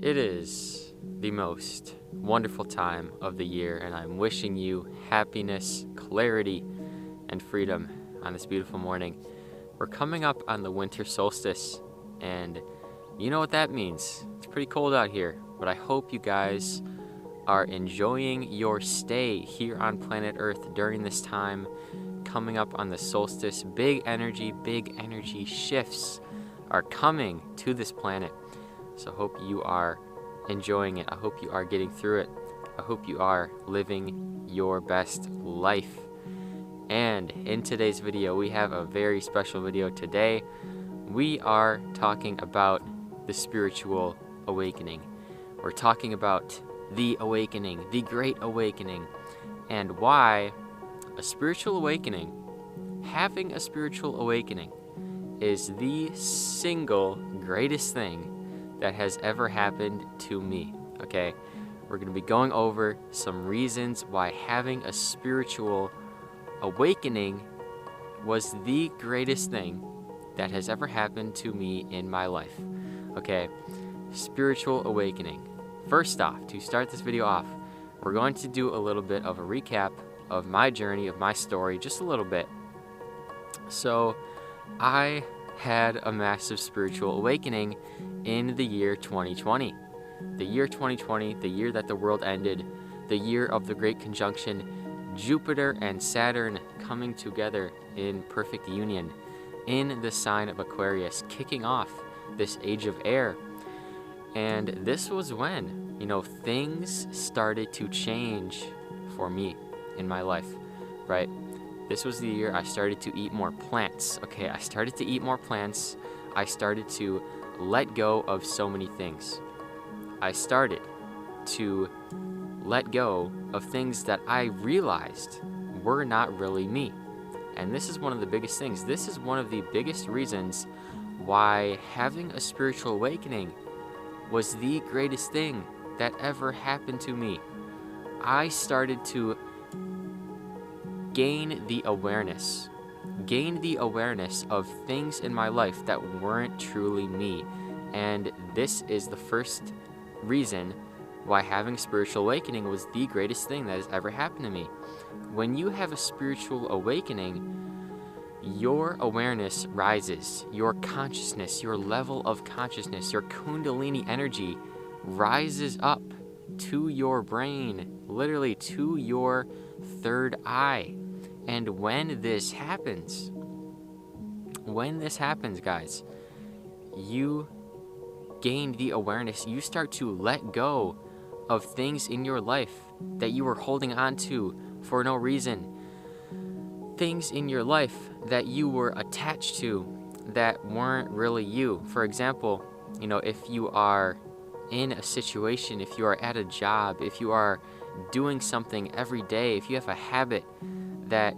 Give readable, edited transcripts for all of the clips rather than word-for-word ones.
It is the most wonderful time of the year, and I'm wishing you happiness, clarity, and freedom on this beautiful morning. We're coming up on the winter solstice, and you know what that means. It's pretty cold out here, but I hope you guys are enjoying your stay here on planet Earth during this time. Coming up on the solstice, big energy shifts are coming to this planet. So I hope you are enjoying it. I hope you are getting through it. I hope you are living your best life. And in today's video, we have a very special video today. We are talking about the spiritual awakening. We're talking about the awakening, the great awakening, and why a spiritual awakening, having a spiritual awakening, is the single greatest thing that has ever happened to me. Okay, we're going to be going over some reasons why having a spiritual awakening was the greatest thing that has ever happened to me in my life. Okay, spiritual awakening. First off, to start this video off, we're going to do a little bit of a recap of my journey, of my story, just a little bit. So, I had a massive spiritual awakening in the year 2020. The year 2020, the year that the world ended, the year of the Great Conjunction, Jupiter and Saturn coming together in perfect union in the sign of Aquarius, kicking off this age of air. And this was when, things started to change for me in my life, right? This was the year I started to eat more plants. Okay, I started to eat more plants. I started to let go of so many things. I started to let go of things that I realized were not really me. And this is one of the biggest things. This is one of the biggest reasons why having a spiritual awakening was the greatest thing that ever happened to me. I started to gain the awareness of things in my life that weren't truly me. And this is the first reason why having a spiritual awakening was the greatest thing that has ever happened to me. When you have a spiritual awakening, your awareness rises, your consciousness, your level of consciousness, your kundalini energy rises up to your brain, literally to your third eye. And when this happens, guys, you gain the awareness. You start to let go of things in your life that you were holding on to for no reason. Things in your life that you were attached to that weren't really you. For example, if you are in a situation, if you are at a job, if you are doing something every day, if you have a habit that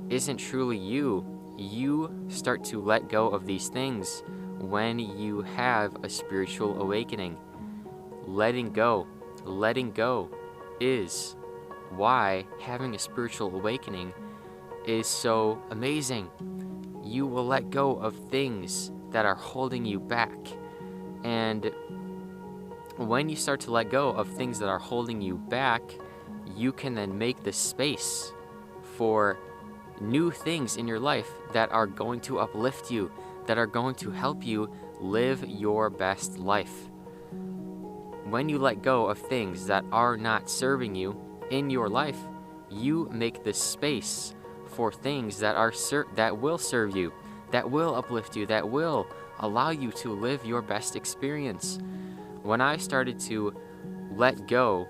isn't truly you, you start to let go of these things when you have a spiritual awakening. Letting go is why having a spiritual awakening is so amazing. You will let go of things that are holding you back. And when you start to let go of things that are holding you back, you can then make the space for new things in your life that are going to uplift you, that are going to help you live your best life. When you let go of things that are not serving you in your life, you make the space for things that will serve you, that will uplift you, that will allow you to live your best experience. When I started to let go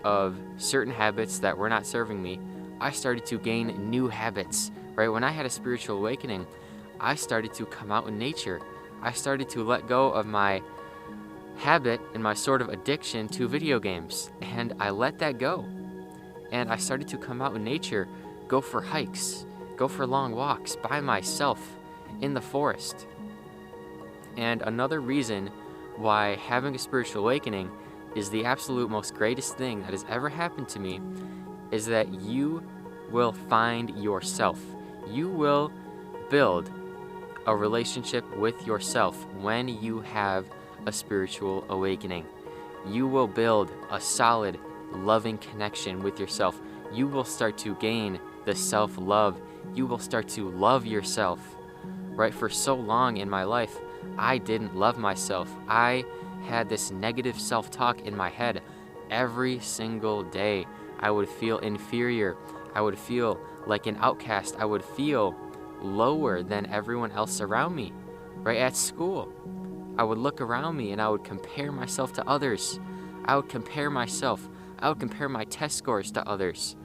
of certain habits that were not serving me, I started to gain new habits, right? When I had a spiritual awakening, I started to come out in nature. I started to let go of my habit and my sort of addiction to video games, and I let that go. And I started to come out in nature, go for hikes, go for long walks by myself in the forest. And another reason why having a spiritual awakening is the absolute most greatest thing that has ever happened to me is that you will find yourself. You will build a relationship with yourself when you have a spiritual awakening. You will build a solid, loving connection with yourself. You will start to gain the self-love. You will start to love yourself. Right? For so long in my life, I didn't love myself. I had this negative self-talk in my head every single day. I would feel inferior. I would feel like an outcast. I would feel lower than everyone else around me. Right? At school, I would look around me and I would compare myself to others. I would compare myself. I would compare my test scores to others.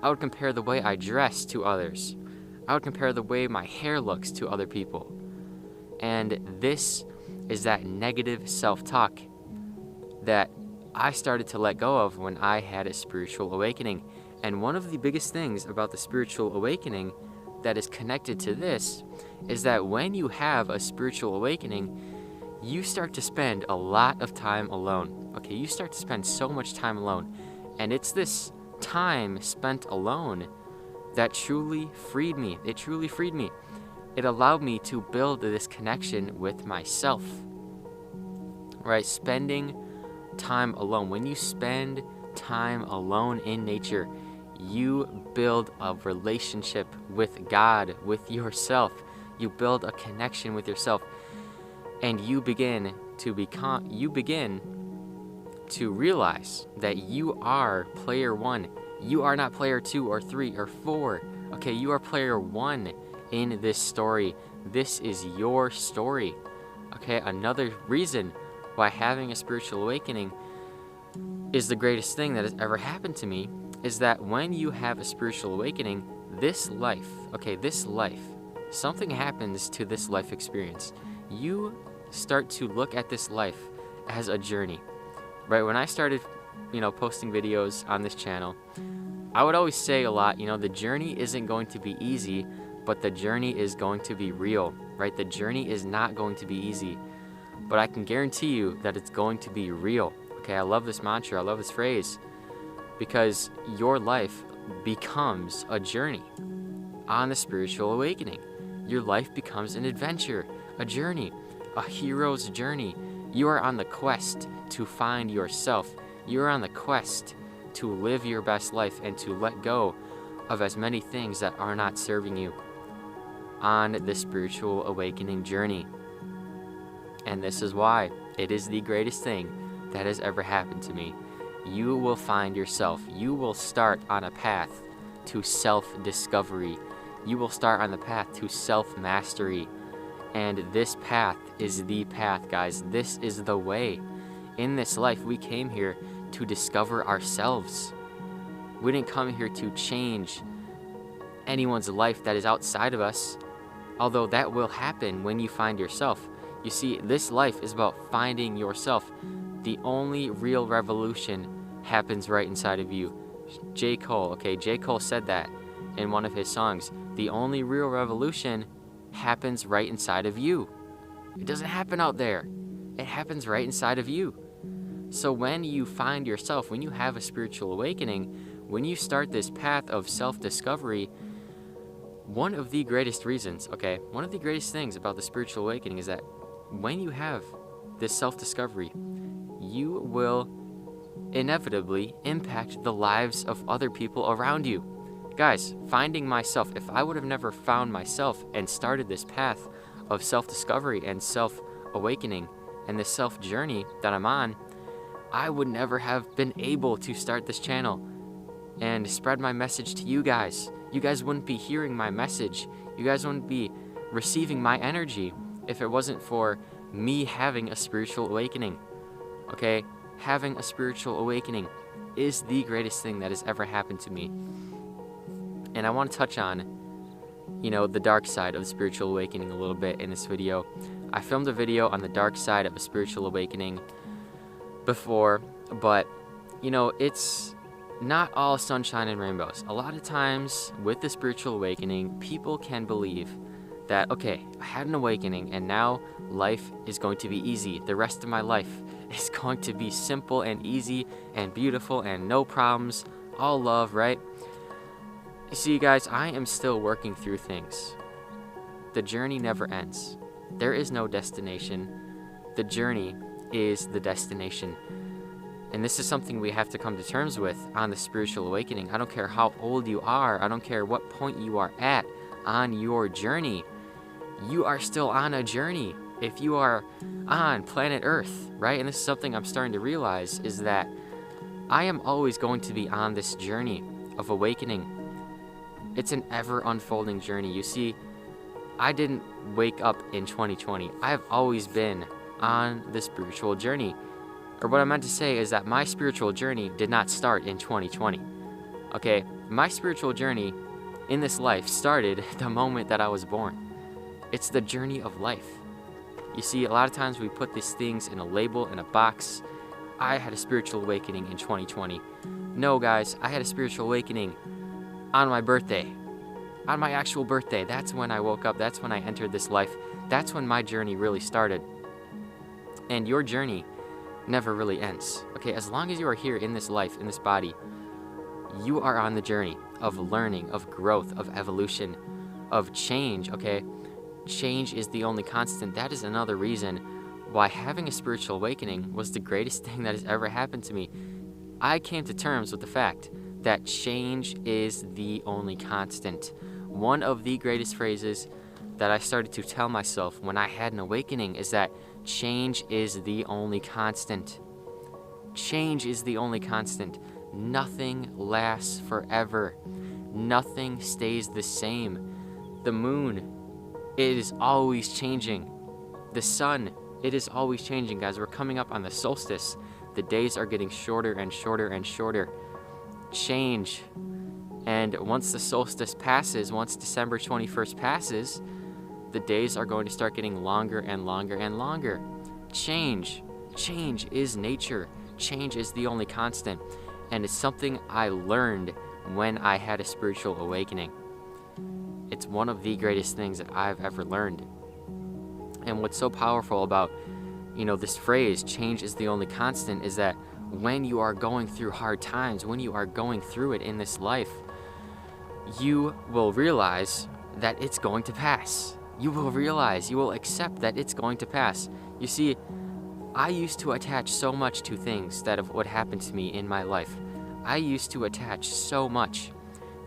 I would compare the way I dress to others. I would compare the way my hair looks to other people. And this is that negative self-talk that I started to let go of when I had a spiritual awakening. And one of the biggest things about the spiritual awakening that is connected to this is that when you have a spiritual awakening, you start to spend a lot of time alone. Okay, you start to spend so much time alone. And it's this time spent alone that truly freed me. It truly freed me. It allowed me to build this connection with myself. Right? Spending time alone. When you spend time alone in nature, you build a relationship with God, with yourself. You build a connection with yourself. And you begin to realize that you are player one. You are not player 2 or 3 or 4. Okay, you are player 1 in this story. This is your story. Okay, another reason why having a spiritual awakening is the greatest thing that has ever happened to me is that when you have a spiritual awakening, this life, something happens to this life experience. You start to look at this life as a journey. Right? When I started, posting videos on this channel, I would always say a lot, the journey isn't going to be easy, but the journey is going to be real, right? The journey is not going to be easy, but I can guarantee you that it's going to be real. Okay, I love this mantra, I love this phrase, because your life becomes a journey on the spiritual awakening. Your life becomes an adventure, a journey, a hero's journey. You are on the quest to find yourself. You're on the quest to live your best life and to let go of as many things that are not serving you on the spiritual awakening journey. And this is why it is the greatest thing that has ever happened to me. You will find yourself. You will start on a path to self-discovery. You will start on the path to self-mastery. And this path is the path, guys. This is the way. In this life, we came here to discover ourselves. We didn't come here to change anyone's life that is outside of us, although that will happen when you find yourself. You see, this life is about finding yourself. The only real revolution happens right inside of you. J. Cole said that in one of his songs. The only real revolution happens right inside of you. It doesn't happen out there. It happens right inside of you. So when you find yourself, when you have a spiritual awakening, when you start this path of self-discovery, one of the greatest things about the spiritual awakening is that when you have this self-discovery, you will inevitably impact the lives of other people around you. Guys, finding myself, if I would have never found myself and started this path of self-discovery and self-awakening and this self-journey that I'm on, I would never have been able to start this channel and spread my message to you guys. You guys wouldn't be hearing my message. You guys wouldn't be receiving my energy if it wasn't for me having a spiritual awakening. Okay? Having a spiritual awakening is the greatest thing that has ever happened to me. And I want to touch on, the dark side of the spiritual awakening a little bit in this video. I filmed a video on the dark side of a spiritual awakening before, but, it's not all sunshine and rainbows. A lot of times with the spiritual awakening, people can believe that, okay, I had an awakening and now life is going to be easy. The rest of my life is going to be simple and easy and beautiful and no problems, all love, right? You see, guys, I am still working through things. The journey never ends. There is no destination. The journey is the destination. And this is something we have to come to terms with on the spiritual awakening. I don't care how old you are. I don't care what point you are at on your journey. You are still on a journey. If you are on planet Earth, right? And this is something I'm starting to realize, is that I am always going to be on this journey of awakening. It's an ever unfolding journey. You see, I didn't wake up in 2020. I've always been on the spiritual journey. Or what I meant to say is that my spiritual journey did not start in 2020. Okay, my spiritual journey in this life started the moment that I was born. It's the journey of life. You see, a lot of times we put these things in a label, in a box. I had a spiritual awakening in 2020. No, guys, I had a spiritual awakening on my birthday. On my actual birthday. That's when I woke up. That's when I entered this life. That's when my journey really started. And your journey never really ends. Okay, as long as you are here in this life, in this body, you are on the journey of learning, of growth, of evolution, of change, okay? Change is the only constant. That is another reason why having a spiritual awakening was the greatest thing that has ever happened to me. I came to terms with the fact that change is the only constant. One of the greatest phrases that I started to tell myself when I had an awakening is that change is the only constant. Change is the only constant. Nothing lasts forever. Nothing stays the same. The moon, it is always changing. The sun, it is always changing, guys. We're coming up on the solstice. The days are getting shorter and shorter and shorter. Change. And once the solstice passes, once December 21st passes, the days are going to start getting longer and longer and longer. Change. Change is nature. Change is the only constant. And it's something I learned when I had a spiritual awakening. It's one of the greatest things that I've ever learned. And what's so powerful about, this phrase, change is the only constant, is that when you are going through hard times, when you are going through it in this life, you will realize that it's going to pass. You will realize, you will accept that it's going to pass. You see, I used to attach so much to things that would happen to me in my life. I used to attach so much.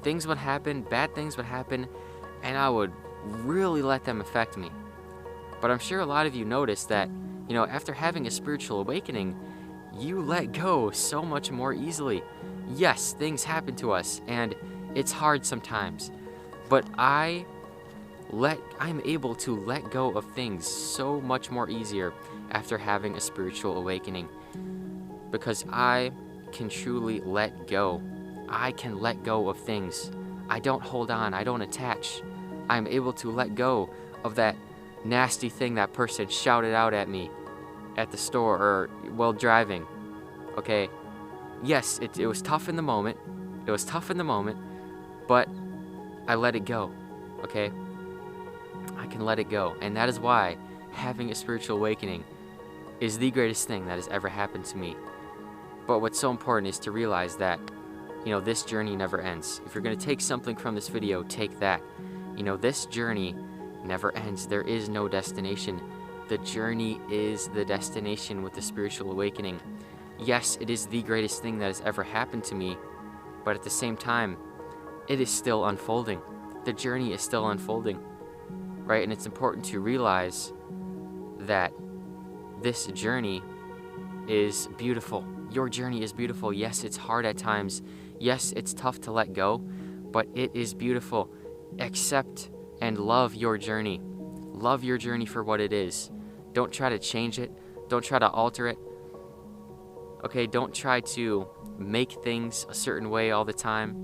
Things would happen, bad things would happen, and I would really let them affect me. But I'm sure a lot of you noticed that, after having a spiritual awakening, you let go so much more easily. Yes, things happen to us, and it's hard sometimes, but I'm able to let go of things so much more easier after having a spiritual awakening, because I can truly let go. I can let go of things. I don't hold on. I don't attach. I'm able to let go of that nasty thing that person shouted out at me at the store or while driving. Okay, yes, it was tough in the moment. It was tough in the moment, but I let it go. Okay, I can let it go. And that is why having a spiritual awakening is the greatest thing that has ever happened to me. But what's so important is to realize that, this journey never ends. If you're going to take something from this video, take that. This journey never ends. There is no destination. The journey is the destination with the spiritual awakening. Yes, it is the greatest thing that has ever happened to me, but at the same time, it is still unfolding. The journey is still unfolding, right? And it's important to realize that this journey is beautiful. Your journey is beautiful. Yes, it's hard at times. Yes, it's tough to let go, but it is beautiful. Accept and love your journey. Love your journey for what it is. Don't try to change it. Don't try to alter it. Okay, don't try to make things a certain way all the time,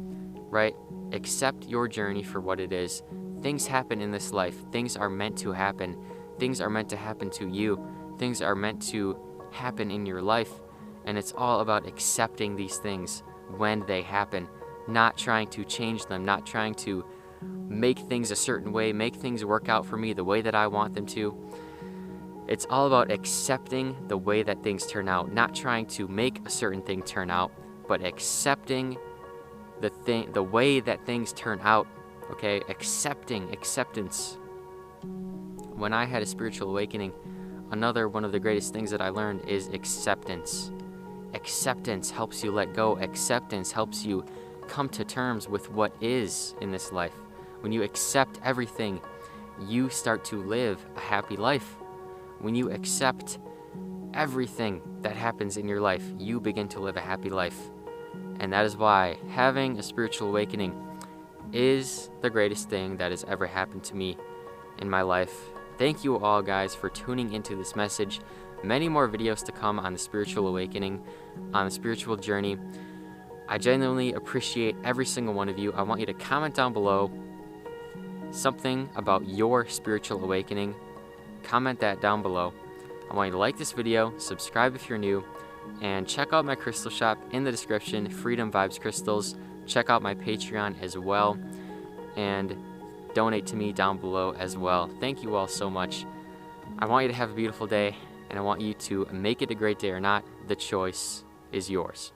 right? Accept your journey for what it is. Things happen in this life. Things are meant to happen. Things are meant to happen to you. Things are meant to happen in your life. And it's all about accepting these things when they happen, not trying to change them, not trying to make things a certain way, make things work out for me the way that I want them to. It's all about accepting the way that things turn out, not trying to make a certain thing turn out, but accepting the way that things turn out, okay? Acceptance. When I had a spiritual awakening, another one of the greatest things that I learned is acceptance. Acceptance helps you let go. Acceptance helps you come to terms with what is in this life. When you accept everything, you start to live a happy life. When you accept everything that happens in your life, you begin to live a happy life. And that is why having a spiritual awakening is the greatest thing that has ever happened to me in my life. Thank you all, guys, for tuning into this message. Many more videos to come on the spiritual awakening, on the spiritual journey. I genuinely appreciate every single one of you. I want you to comment down below something about your spiritual awakening. Comment that down below. I want you to like this video, subscribe if you're new, and check out my crystal shop in the description, Freedom Vibes Crystals. Check out my Patreon as well, and donate to me down below as well. Thank you all so much. I want you to have a beautiful day, and I want you to make it a great day or not. The choice is yours.